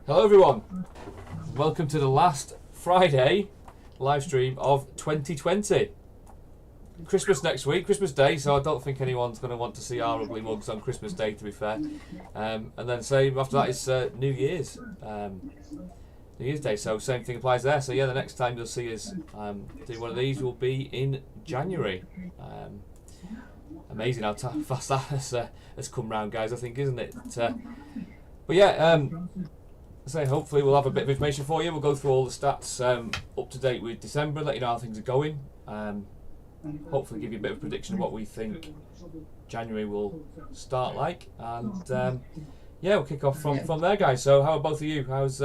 Hello everyone, welcome to the last Friday live stream of 2020. Christmas next week, Christmas Day, so I don't think anyone's going to want to see our ugly mugs on Christmas Day, to be fair. And then same after that is New Year's Day, so same thing applies there. So yeah, the next time you'll see us do one of these will be in January. Amazing how fast that has come round, guys, I think, isn't it? But yeah, so hopefully we'll have a bit of information for you. We'll go through all the stats up to date with December, let you know how things are going. Hopefully give you a bit of prediction of what we think January will start like. And yeah, we'll kick off from there, guys. So how are both of you? How's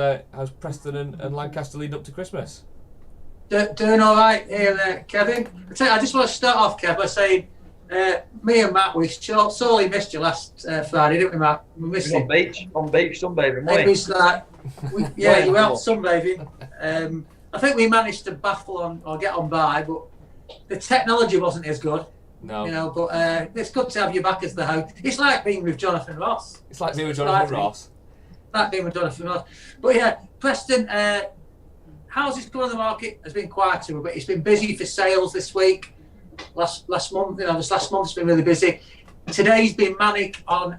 Preston and Lancaster leading up to Christmas? Doing all right here, Kevin. I just want to start off, Kev, by saying me and Matt, we sorely missed you last Friday, didn't we, Matt? We missed you. On beach sunbathing, it was like, you were out sunbathing. I think we managed to baffle on or get on by, but the technology wasn't as good. No. You know, but it's good to have you back as the host. It's like being with Jonathan Ross. It's like being with Jonathan Ross. Like being with Jonathan Ross. But yeah, Preston, houses coming on the market has been quieter, but it's been busy for sales this week. Last month, this last month's been really busy. Today's been manic on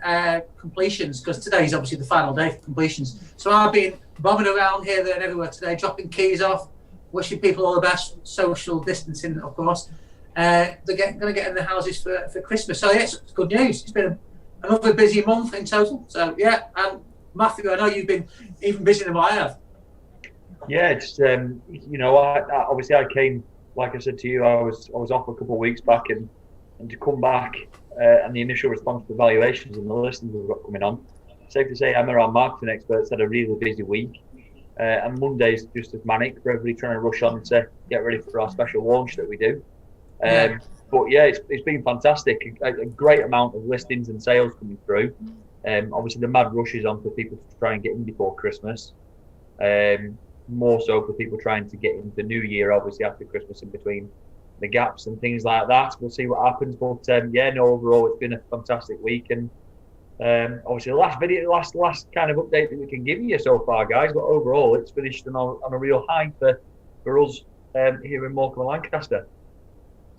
completions, because today's obviously the final day for completions. So I've been bombing around here, there and everywhere today, dropping keys off, wishing people all the best, social distancing, of course. They're going to get in the houses for Christmas. So yeah, it's good news. It's been another busy month in total. So yeah, and Matthew, I know you've been even busier than what I have. Yeah, it's obviously I came, like I said to you, I was off a couple of weeks back, and to come back and the initial response to the valuations and the listings we've got coming on. Safe to say, Emma, our marketing experts, had a really busy week. And Monday's just as manic for everybody trying to rush on to get ready for our special launch that we do. But yeah, it's been fantastic. A great amount of listings and sales coming through. Obviously, the mad rush is on for people to try and get in before Christmas. More so for people trying to get into the new year, obviously after Christmas, in between the gaps and things like that. We'll see what happens. But overall, it's been a fantastic week. And obviously, the last kind of update that we can give you so far, guys. But overall, it's finished on a real high for us here in Morecambe and Lancaster.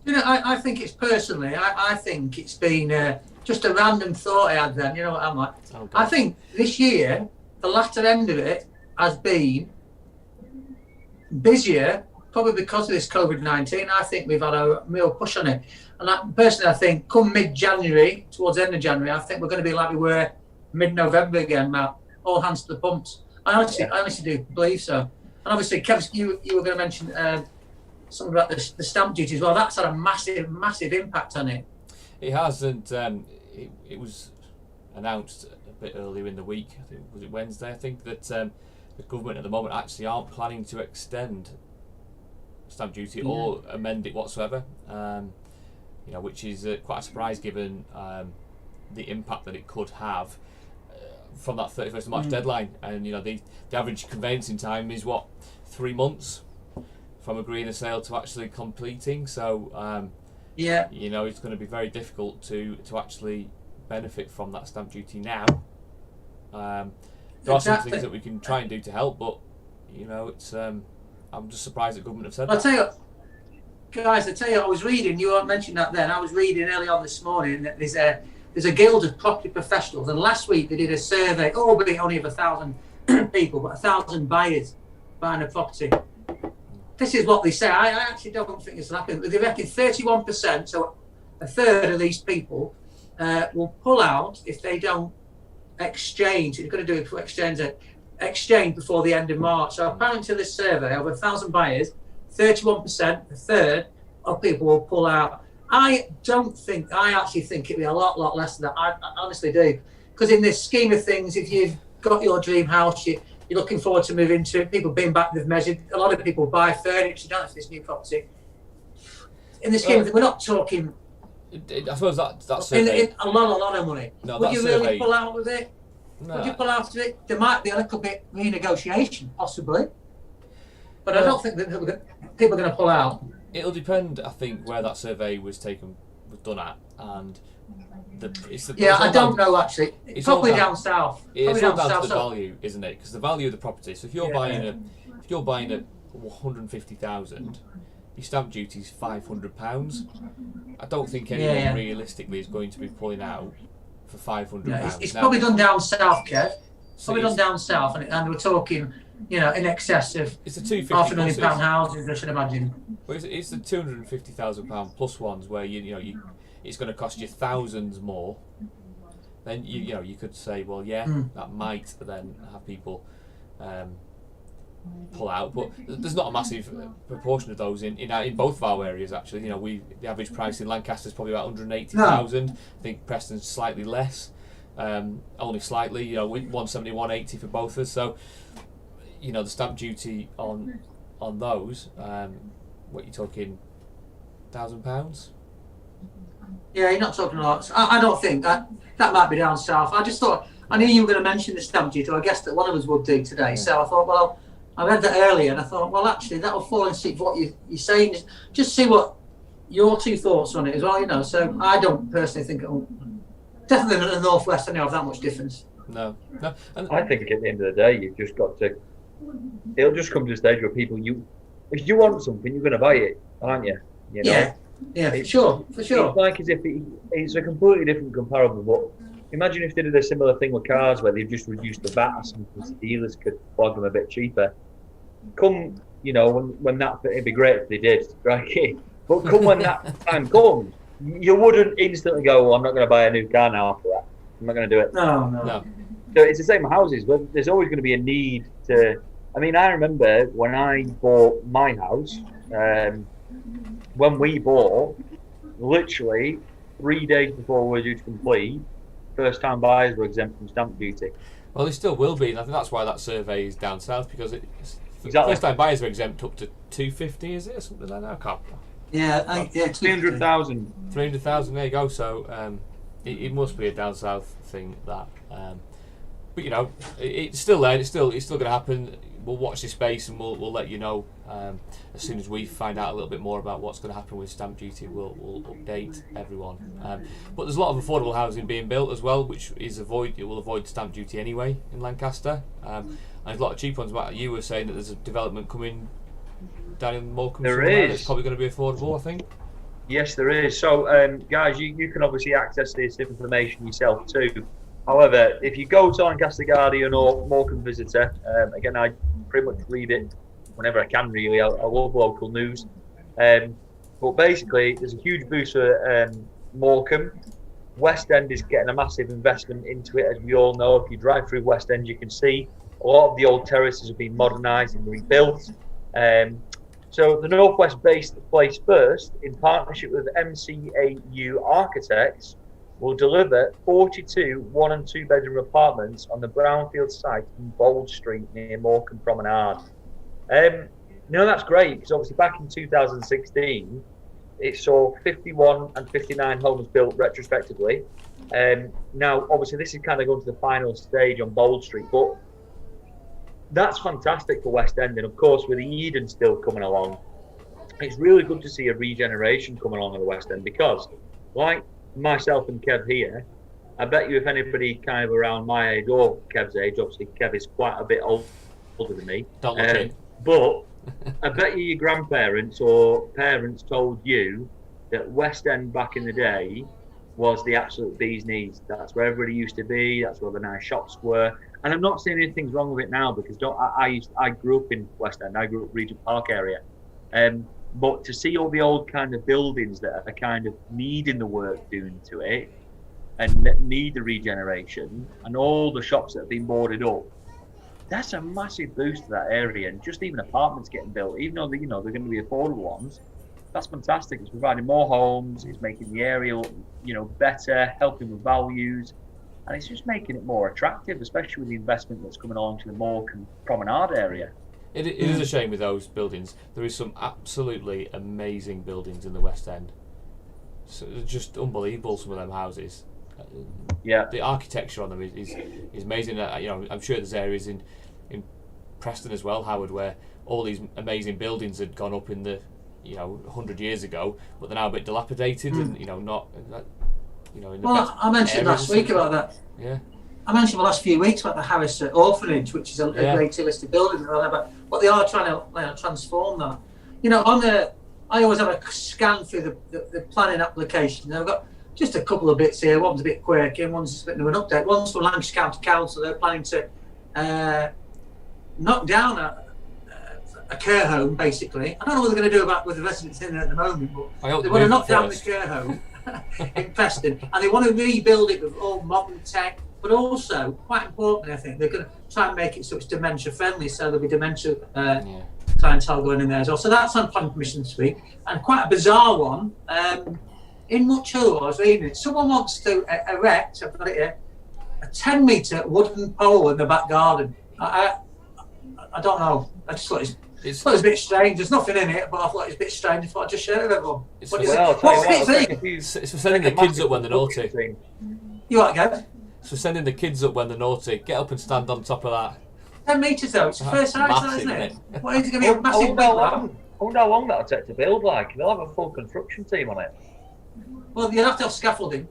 You know, I think it's personally, I think it's been just a random thought I had then. You know what I'm like? Okay. I think this year, the latter end of it has been busier, probably because of this COVID-19. I think we've had a real push on it. And personally, I think come mid-January, towards the end of January, I think we're going to be like we were mid-November again, Matt. All hands to the pumps. I honestly do believe so. And obviously, Kev, you were going to mention something about the stamp duty as well. That's had a massive impact on it. It has, and it was announced a bit earlier in the week. I think was it Wednesday? I think that the government at the moment actually aren't planning to extend stamp duty or amend it whatsoever. Which is quite a surprise given the impact that it could have from that 31st of March deadline. And the average conveyancing time is 3 months from agreeing a sale to actually completing. So it's going to be very difficult to actually benefit from that stamp duty now. There are some things that we can try and do to help, but it's I'm just surprised that government have said that. I'll tell you, guys, I was reading, you weren't mentioning that then, I was reading early on this morning that there's a guild of property professionals, and last week they did a survey, albeit only of 1,000 people, but 1,000 buyers buying a property. This is what they say. I actually don't think this will happen. They reckon 31%, so a third of these people will pull out if they don't exchange. You're going to do it for exchange before the end of March. So apparently to this survey, over 1,000 buyers, 31%, a third of people will pull out. I actually think it'll be a lot less than that. I honestly do. Because in this scheme of things, if you've got your dream house, you're looking forward to moving into it, people being back, they've measured, a lot of people buy furniture, don't have this new property. In the scheme of things, we're not talking... I suppose that's survey... a lot of money. No, would you survey... really pull out of it? No. Would you pull out of it? There might be a little bit renegotiation, possibly. But I don't think that people are going to pull out. It'll depend, I think, where that survey was taken was done at, and yeah, I don't know actually. It's Probably all down south. It's Probably all down down south. to the value, isn't it? Because the value of the property. So if you're buying at 150,000, your stamp duty is £500. I don't think anyone realistically is going to be pulling out for £500. Yeah, it's probably done down south, Kev. So Probably done down south, and we're talking, in excess of it's the £250 £500,000 houses, I should imagine. Well, it's the £250,000 plus ones where it's going to cost you thousands more. Then you could say, well, that might then have people pull out, but there's not a massive proportion of those in both of our areas actually. The average price in Lancaster is probably about 180,000. I think Preston's slightly less, only slightly. 170, 180 for both of us. So the stamp duty on those, what you're talking, £1,000. Yeah, you're not talking a lot. I don't think that might be down south. I just thought, I knew you were going to mention the stamp duty, or I guessed that one of us would do today. Yeah. So I thought, well, I read that earlier, and I thought, well, actually, that'll fall in sync with what you're saying. Just see what your two thoughts on it as well. So I don't personally think definitely in the northwest, I don't have that much difference. No. And I think at the end of the day, you've just got to. It'll just come to a stage where people, if you want something, you're going to buy it, aren't you? Yeah, for sure. It's like as if it's a completely different comparable. But imagine if they did a similar thing with cars, where they've just reduced the VAT or something, so dealers could plug them a bit cheaper. When that, it'd be great if they did, right? But when that time comes, you wouldn't instantly go, well, I'm not going to buy a new car now after that. I'm not going to do it. No. So it's the same with houses. But there's always going to be a need to. I mean, I remember when I bought my house. When we bought, literally 3 days before we were due to complete, first-time buyers were exempt from stamp duty. Well, they still will be, and I think that's why that survey is down south, because Exactly. first-time buyers are exempt up to 250, is it, or something like that? I can't. Yeah, 300,000. 300,000. There you go. So it must be a down south thing that. But it's still there. It's still going to happen. We'll watch this space and we'll let you know as soon as we find out a little bit more about what's going to happen with stamp duty. We'll update everyone. But there's a lot of affordable housing being built as well, which will avoid stamp duty anyway in Lancaster. And there's a lot of cheap ones. Matt, you were saying that there's a development coming down in Morecambe. There is. It's probably going to be affordable, I think. Yes, there is. So, guys, you can obviously access this information yourself too. However, if you go to Lancaster Guardian or Morecambe Visitor, again, I pretty much read it whenever I can, really. I love local news. But basically, there's a huge boost for Morecambe. West End is getting a massive investment into it, as we all know. If you drive through West End, you can see a lot of the old terraces have been modernised and rebuilt. So the Northwest based Place First, in partnership with MCAU Architects, will deliver 42 1- and 2-bedroom apartments on the brownfield site in Bold Street near Morecambe Promenade. That's great, because obviously back in 2016, it saw 51 and 59 homes built retrospectively. Now, obviously, this is kind of going to the final stage on Bold Street, but that's fantastic for West End. And of course, with Eden still coming along, it's really good to see a regeneration coming along in the West End, because, like myself and Kev here, I bet you if anybody kind of around my age or Kev's age, obviously Kev is quite a bit older than me, Don't look it. but I bet you your grandparents or parents told you that West End back in the day was the absolute bee's knees. That's where everybody used to be. That's where the nice shops were. And I'm not saying anything's wrong with it now, because I grew up in West End. I grew up Regent Park area. But to see all the old kind of buildings that are kind of needing the work doing to it and need the regeneration, and all the shops that have been boarded up, that's a massive boost to that area. And just even apartments getting built, even though they're going to be affordable ones, that's fantastic. It's providing more homes, it's making the area look, better, helping with values, and it's just making it more attractive, especially with the investment that's coming along to the Morecambe Promenade area. It is a shame with those buildings. There is some absolutely amazing buildings in the West End. So they're just unbelievable, some of them houses. Yeah. The architecture on them is amazing. I'm sure there's areas in Preston as well, Howard, where all these amazing buildings had gone up in the 100 years ago, but they're now a bit dilapidated and not in the Well, best I mentioned areas last or week something. about that. Yeah. I mentioned the last few weeks about the Harris Orphanage, which is a great listed building, but they are trying to transform that. I always have a scan through the planning application. I've got just a couple of bits here. One's a bit quirky, and one's a bit of an update. One's from Lancashire County Council. They're planning to knock down a care home, basically. I don't know what they're going to do with the residents in there at the moment, but they want to knock down the care home in Preston, and they want to rebuild it with all modern tech. But also, quite importantly, I think they're going to try and make it so it's dementia friendly. So there'll be dementia clientele going in there as well. So that's on planning permission this week, and quite a bizarre one. In Much Hill, I was reading it. Someone wants to erect, I've got it here, a 10-metre wooden pole in the back garden. I don't know. I just thought it was a bit strange. There's nothing in it, but I thought it was a bit strange. I thought I'd just share it with everyone. It's What's for sending the kids up when they're naughty. You like Gav? It's for sending the kids up when they're naughty. Get up and stand on top of that. 10 metres though. It's the first size, Massive, isn't it? isn't What is it going to be? A massive big I one? wonder how long that'll take to build. Like they'll have a full construction team on it. Well, you'd have to have scaffolding.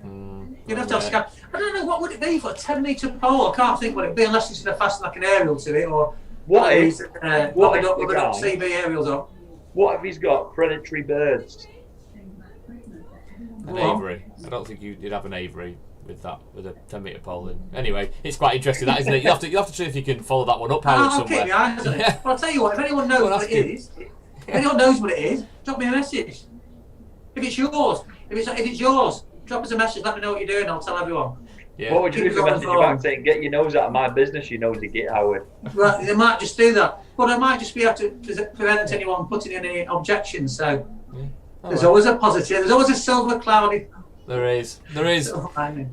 You'd have to have scaffolding. I don't know, what would it be for a 10-metre pole? I can't think what it'd be unless it's going to fasten like an aerial to it, or What if CB aerials on. What if he's got predatory birds? An aviary. I don't think you'd have an aviary with a 10-metre pole in. Anyway, it's quite interesting, that, isn't it? You have to see if you can follow that one up, Howard, I'll keep somewhere. my eyes on it. But I'll tell you what, if anyone knows what it is, drop me a message. If it's yours, drop us a message, let me know what you're doing, I'll tell everyone. Yeah. What would you do if a message back saying, "Get your nose out of my business, you nosy git, Howard"? Right, they might just do that. But I might just be able to prevent anyone putting in any objections, so there's always a positive, there's always a silver cloudy. There is. All right,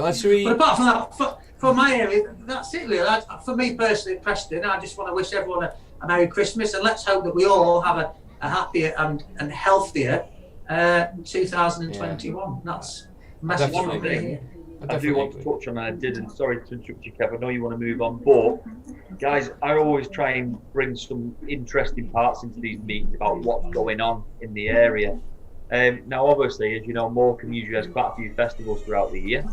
let's read. But apart from that, for my area, that's it really. For me personally, Preston, I just want to wish everyone a Merry Christmas, and let's hope that we all have a happier and healthier 2021. That's a message from me here. I do want to touch on that. I didn't. Sorry to interrupt you, Kev. I know you want to move on, but guys, I always try and bring some interesting parts into these meetings about what's going on in the area. Now, obviously, as you know, Morecambe usually has quite a few festivals throughout the year.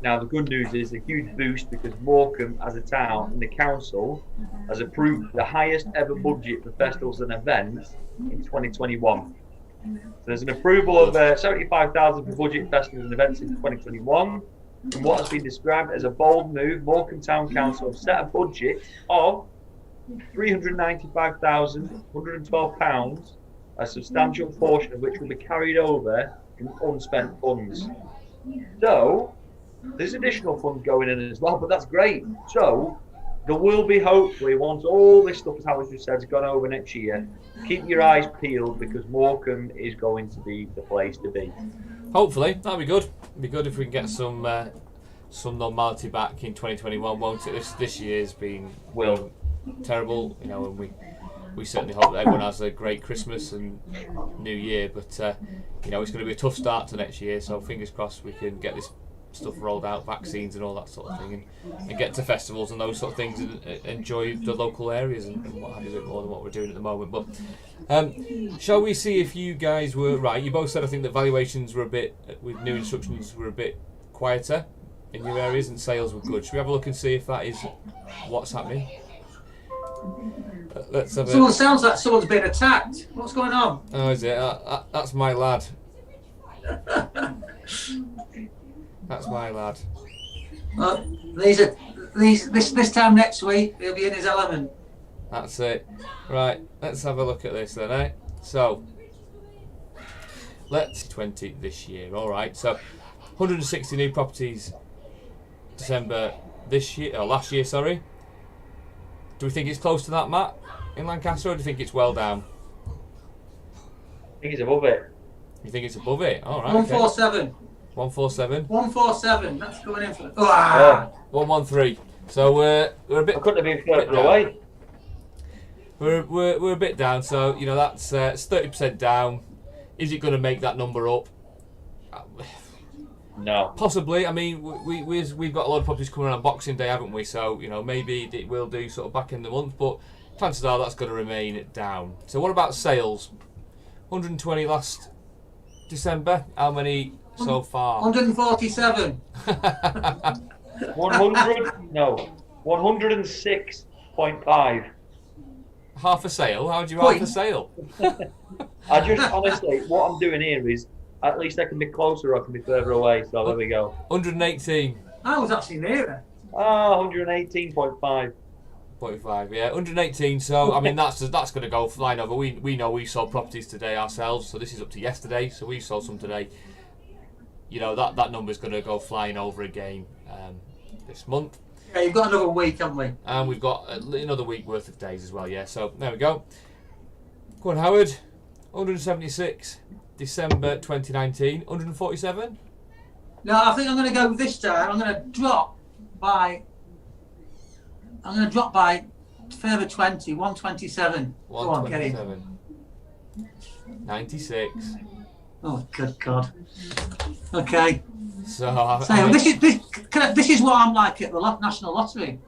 Now, the good news is a huge boost because Morecambe, as a town, and the council has approved the highest ever budget for festivals and events in 2021. So there's an approval of 75,000 for budget festivals and events in 2021. And what has been described as a bold move, Morecambe Town Council have set a budget of £395,112, a substantial portion of which will be carried over in unspent funds. So there's additional funds going in as well, but that's great. So there will be, hopefully, once all this stuff, as Howard just said, has gone over next year, keep your eyes peeled because Morecambe is going to be the place to be. Hopefully, that'd be good. It'd be good if we can get some normality back in 2021, won't it? This year's been terrible, and we certainly hope that everyone has a great Christmas and New Year. But it's going to be a tough start to next year. So fingers crossed we can get this stuff rolled out, vaccines and all that sort of thing, and get to festivals and those sort of things, and enjoy the local areas and what have you, a bit more than what we're doing at the moment. But shall we see if you guys were right? You both said I think the valuations were a bit, with new instructions, were a bit quieter in your areas, and sales were good. Should we have a look and see if that is what's happening? Let's have Someone sounds like someone's been attacked. What's going on? Oh, is it? That's my lad. That's my lad. This time next week he'll be in his element. That's it. Right, let's have a look at this then, eh? So, let's 20 this year. All right. So, 160 new properties. December last year. Sorry. Do we think it's close to that, Matt, in Lancaster, or do you think it's well down? I think it's above it. You think it's above it? All right. 147. Okay. 147. 147. That's going in for the. 113. So we're a bit. I couldn't have been further away. We're a bit down. So that's 30% down. Is it going to make that number up? No. Possibly. I mean, we've got a lot of properties coming on Boxing Day, haven't we? So maybe it will do sort of back in the month. But chances are that's going to remain down. So what about sales? 120 last December. How many so far? 147. 100? No. 106.5. Half a sale? How do you half a sale? I just, honestly, what I'm doing here is, at least I can be closer or I can be further away, so there we go. 118. I was actually nearer. 118.5. 0.5, yeah, 118. So I mean that's going to go flying over. We know we sold properties today ourselves, so this is up to yesterday. So we sold some today. You know that number's going to go flying over again this month. Yeah, you've got another week, haven't we? And we've got another week worth of days as well. Yeah, so there we go. Go on, Howard. 176, December 2019. 147. No, I think I'm going to go this time. I'm going to drop by further 20, 127. Go on, get it. 96. Oh, good God. Okay. So this is what I'm like at the National Lottery.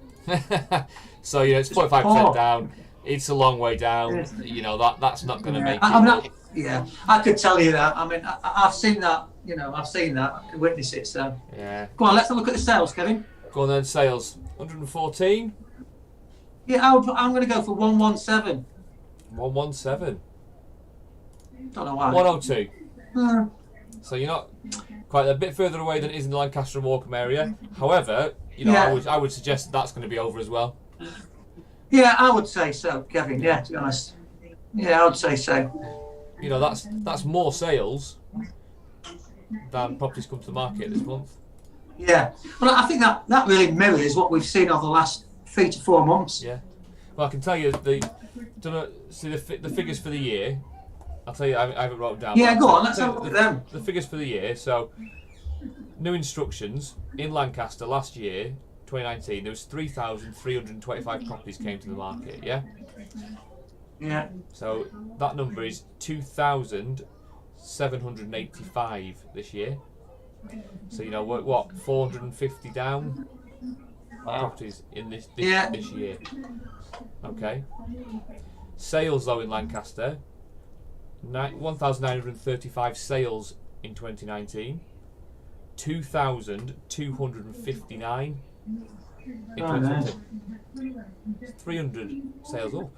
So it's 0.5% down. It's a long way down. Yes. You know that's not going to make it. I'm not. Yeah, I could tell you that. I mean, I've seen that. You know, I've seen that. I can witness it. So. Yeah. Go on, let's have a look at the sales, Kevin. Go on then. Sales 114. Yeah, I'm going to go for 117. 117. Don't know why. 102. Uh, So you're not quite a bit further away than it is in the Lancaster and Morecambe area. However, you know, Yeah. I would suggest that's going to be over as well. yeah, I would say so, Kevin. Yeah, to be honest. Yeah, I would say so. You know, that's more sales than properties come to the market this month. Yeah. Well, I think that really mirrors what we've seen over the last 3 to 4 months. Yeah. Well, I can tell you the figures for the year. I'll tell you, I haven't wrote them down. Yeah, but go on. Let's have a look at them. The figures for the year. So, new instructions in Lancaster last year, 2019. There was 3,325 properties came to the market. Yeah. Yeah. So that number is 2,785 this year. So you know what 450 down properties in this year. Okay. Sales though in Lancaster, 1,935 sales in 2019. 2,259 in 2020. 300 sales up.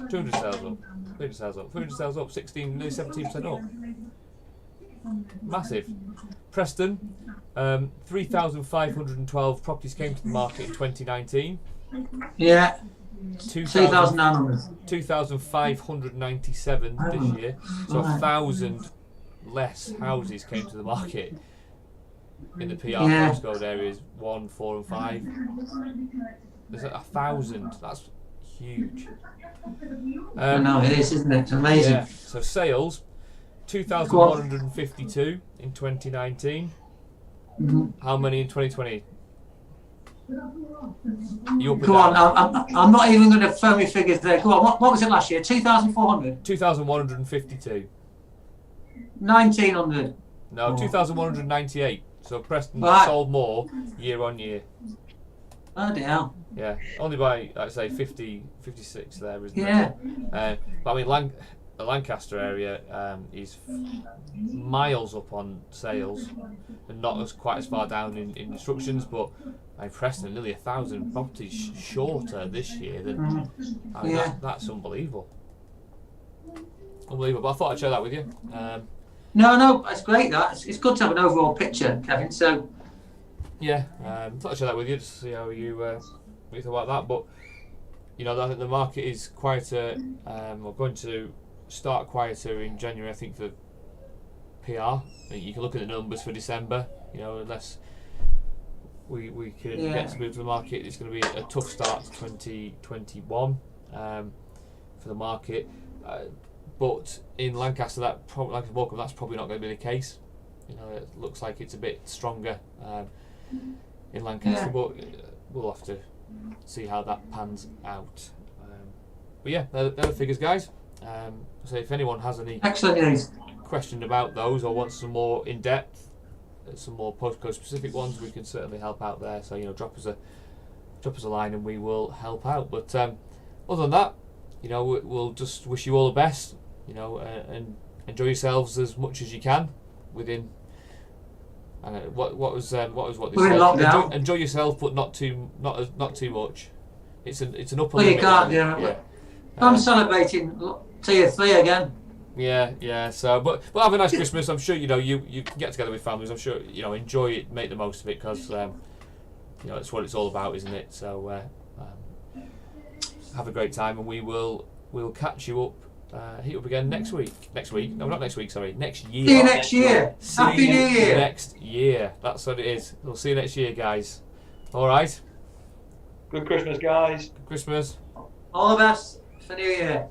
200 sales up, 300 sales up, 300 sales up, 16, nearly 17% up. Massive. Preston, 3,512 properties came to the market in 2019. Yeah. 2,900. 2,597 this year. So 1,000 less houses came to the market in the PR postcode areas 1, 4 and 5. There's 1,000. That's huge. I know it is, isn't it? It's amazing. Yeah. So sales, 2,152 in 2019. Mm-hmm. How many in 2020? You up Go on, I'm not even going to throw me figures there. Go on, what was it last year? 2,400? 2,152. 1,900. No, 2,198. So Preston sold more year on year. Bloody hell. Yeah, only by, I'd say, 56 there, isn't Yeah. it? But I mean, the Lancaster area is miles up on sales and not quite as far down in instructions, but Preston nearly 1,000 properties shorter this year than I mean, that's unbelievable. Unbelievable. But I thought I'd share that with you. No, that's great. It's good to have an overall picture, Kevin. So yeah, thought I'd share that with you just to see how you thought about that. But you know, I think the market is quieter. We're going to start quieter in January, I think, for PR. You can look at the numbers for December. You know, unless we can get to move to the market, it's going to be a tough start to 2021 for the market. But in Lancaster, Lancaster Morecambe, that's probably not going to be the case. You know, it looks like it's a bit stronger in Lancaster, but we'll have to see how that pans out. But yeah, they're the figures, guys. So if anyone has any question about those or wants some more in-depth, some more postcode-specific ones, we can certainly help out there. So you know, drop us a line and we will help out. But other than that, we'll just wish you all the best. And enjoy yourselves as much as you can within. What was they We're in said? lockdown. Enjoy yourself, but not too much. It's an upper Well, you limit. can't, isn't it? yeah. I'm celebrating tier 3 again. Yeah. So, but have a nice Christmas. I'm sure you can get together with families. I'm sure enjoy it, make the most of it, because that's what it's all about, isn't it? So have a great time, and we'll catch you up. Hit you up again next week. No, not next week. Sorry, next year. See you next year. See Happy you New Year. next year. That's what it is. We'll see you next year, guys. All right. Good Christmas, guys. Good Christmas. All the best for New Year.